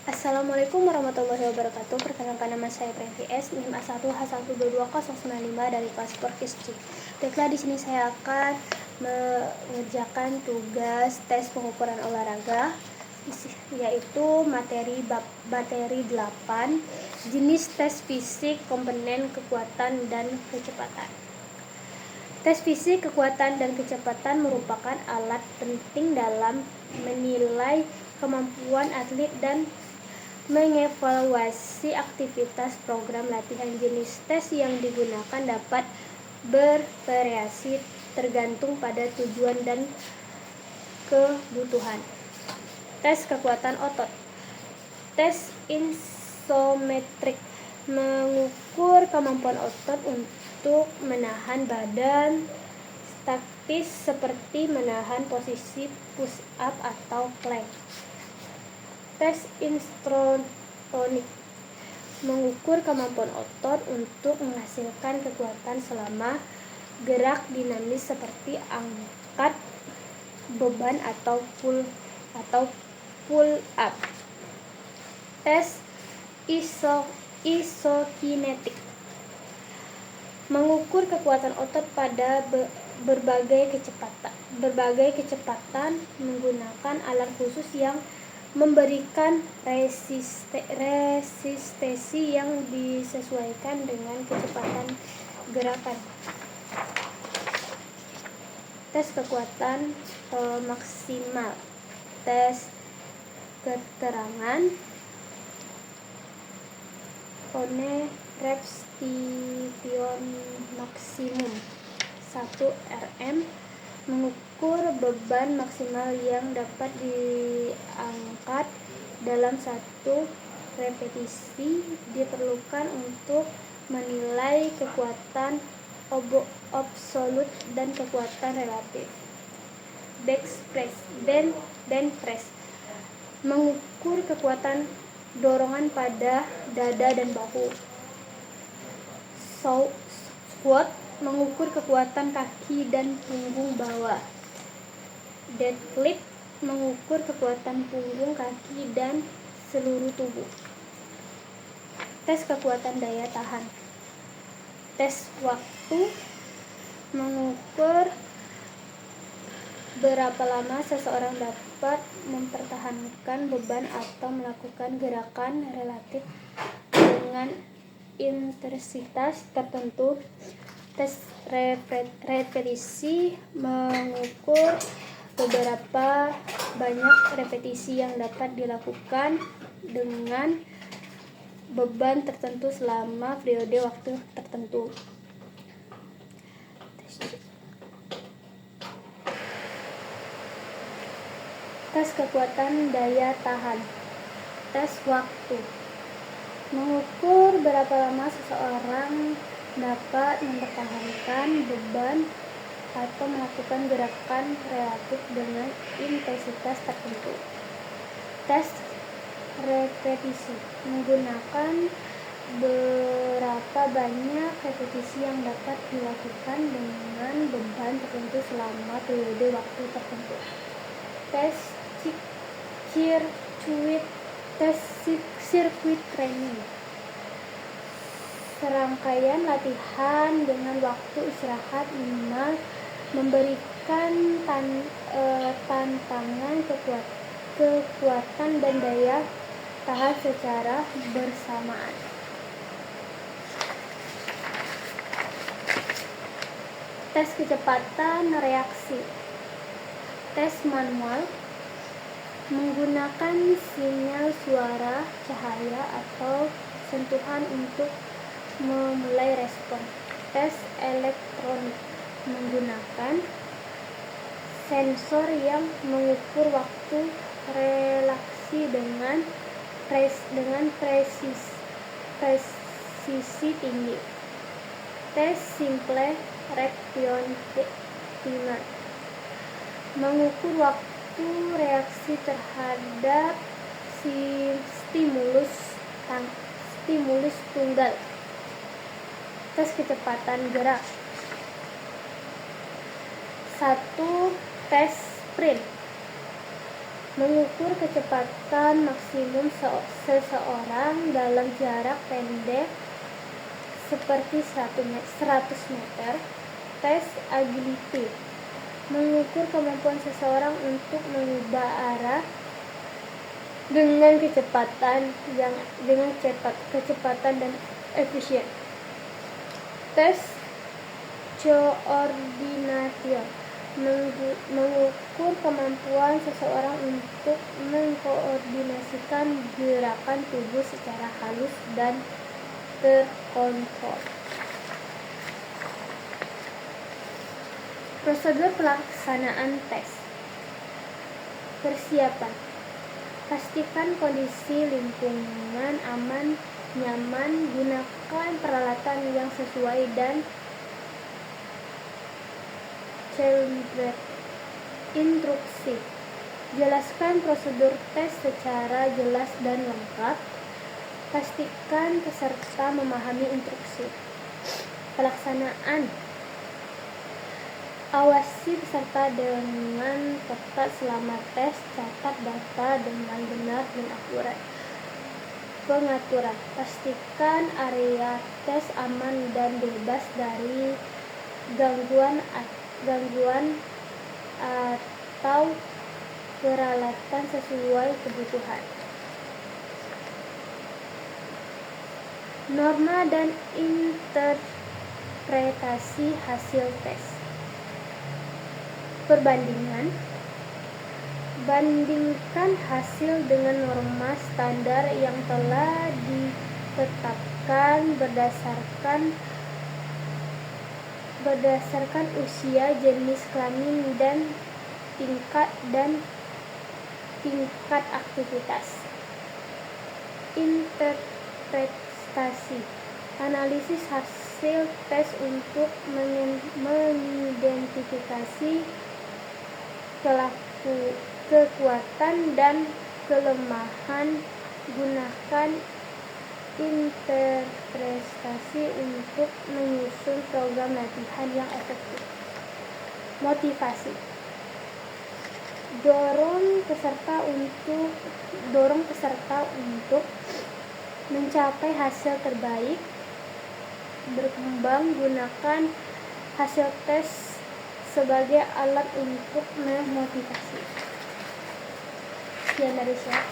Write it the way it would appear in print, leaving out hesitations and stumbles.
Assalamualaikum warahmatullahi wabarakatuh. Perkenalkan, nama saya Prenti S, NIM A1H1220095 dari kelas Porkis C. Baiklah, di sini saya akan mengerjakan tugas tes pengukuran olahraga, yaitu materi 8, jenis tes fisik, komponen kekuatan dan kecepatan. Tes fisik, kekuatan, dan kecepatan merupakan alat penting dalam menilai kemampuan atlet dan mengevaluasi aktivitas program latihan. Jenis tes yang digunakan dapat bervariasi tergantung pada tujuan dan kebutuhan. Tes kekuatan otot. Tes isometrik mengukur kemampuan otot untuk menahan badan statis seperti menahan posisi push up atau plank. Tes instruktonik mengukur kemampuan otot untuk menghasilkan kekuatan selama gerak dinamis seperti angkat beban atau pull up. Tes isokinetik mengukur kekuatan otot pada berbagai kecepatan menggunakan alat khusus yang memberikan resistensi yang disesuaikan dengan kecepatan gerakan. Tes kekuatan maksimal. Tes keterangan repetition maksimum 1 Rm mengukur beban maksimal yang dapat diangkat dalam satu repetisi. Diperlukan untuk menilai kekuatan absolut dan kekuatan relatif. Bench press mengukur kekuatan dorongan pada dada dan bahu. Squat mengukur kekuatan kaki dan punggung bawah. Deadlift mengukur kekuatan punggung, kaki, dan seluruh tubuh. Tes kekuatan daya tahan. Tes waktu mengukur berapa lama seseorang dapat mempertahankan beban atau melakukan gerakan relatif dengan intensitas tertentu. Tes repetisi mengukur beberapa banyak repetisi yang dapat dilakukan dengan beban tertentu selama periode waktu tertentu. Tes kekuatan daya tahan. Tes waktu mengukur berapa lama seseorang dapat mempertahankan beban atau melakukan gerakan relatif dengan intensitas tertentu. Tes repetisi menggunakan berapa banyak repetisi yang dapat dilakukan dengan beban tertentu selama periode waktu tertentu. Tes sirkuit training, serangkaian latihan dengan waktu istirahat minimal memberikan tantangan kekuatan dan daya tahan secara bersamaan. Tes kecepatan reaksi. Tes manual menggunakan sinyal suara, cahaya, atau sentuhan untuk memulai respon. Tes elektronik menggunakan sensor yang mengukur waktu relaksi dengan presisi tinggi. Tes simple reaction timer mengukur waktu reaksi terhadap stimulus tunggal. Tes kecepatan gerak. 1. Tes sprint. mengukur kecepatan maksimum seseorang dalam jarak pendek seperti 100 meter. Tes agility, mengukur kemampuan seseorang untuk mengubah arah dengan kecepatan dan efisien. Tes coordination, mengukur kemampuan seseorang untuk mengkoordinasikan gerakan tubuh secara halus dan terkontrol. Prosedur pelaksanaan tes. Persiapan. Pastikan kondisi lingkungan aman, nyaman, gunakan peralatan yang sesuai dan calibrate. Instruksi. Jelaskan prosedur tes secara jelas dan lengkap. Pastikan peserta memahami instruksi. Pelaksanaan. Awasi peserta dengan ketat selama tes, catat data dengan benar dan akurat. Pengaturan. Pastikan area tes aman dan bebas dari gangguan atau peralatan sesuai kebutuhan. Norma dan interpretasi hasil tes. Perbandingan. Bandingkan hasil dengan norma standar yang telah ditetapkan berdasarkan usia, jenis kelamin, dan tingkat aktivitas. Interpretasi. Analisis hasil tes untuk mengidentifikasi kekuatan dan kelemahan. Gunakan interpretasi untuk menyusun program latihan yang efektif. Motivasi. Dorong peserta untuk mencapai hasil terbaik. Berkembang, gunakan hasil tes sebagai alat untuk memotivasi. Sekian dari saya.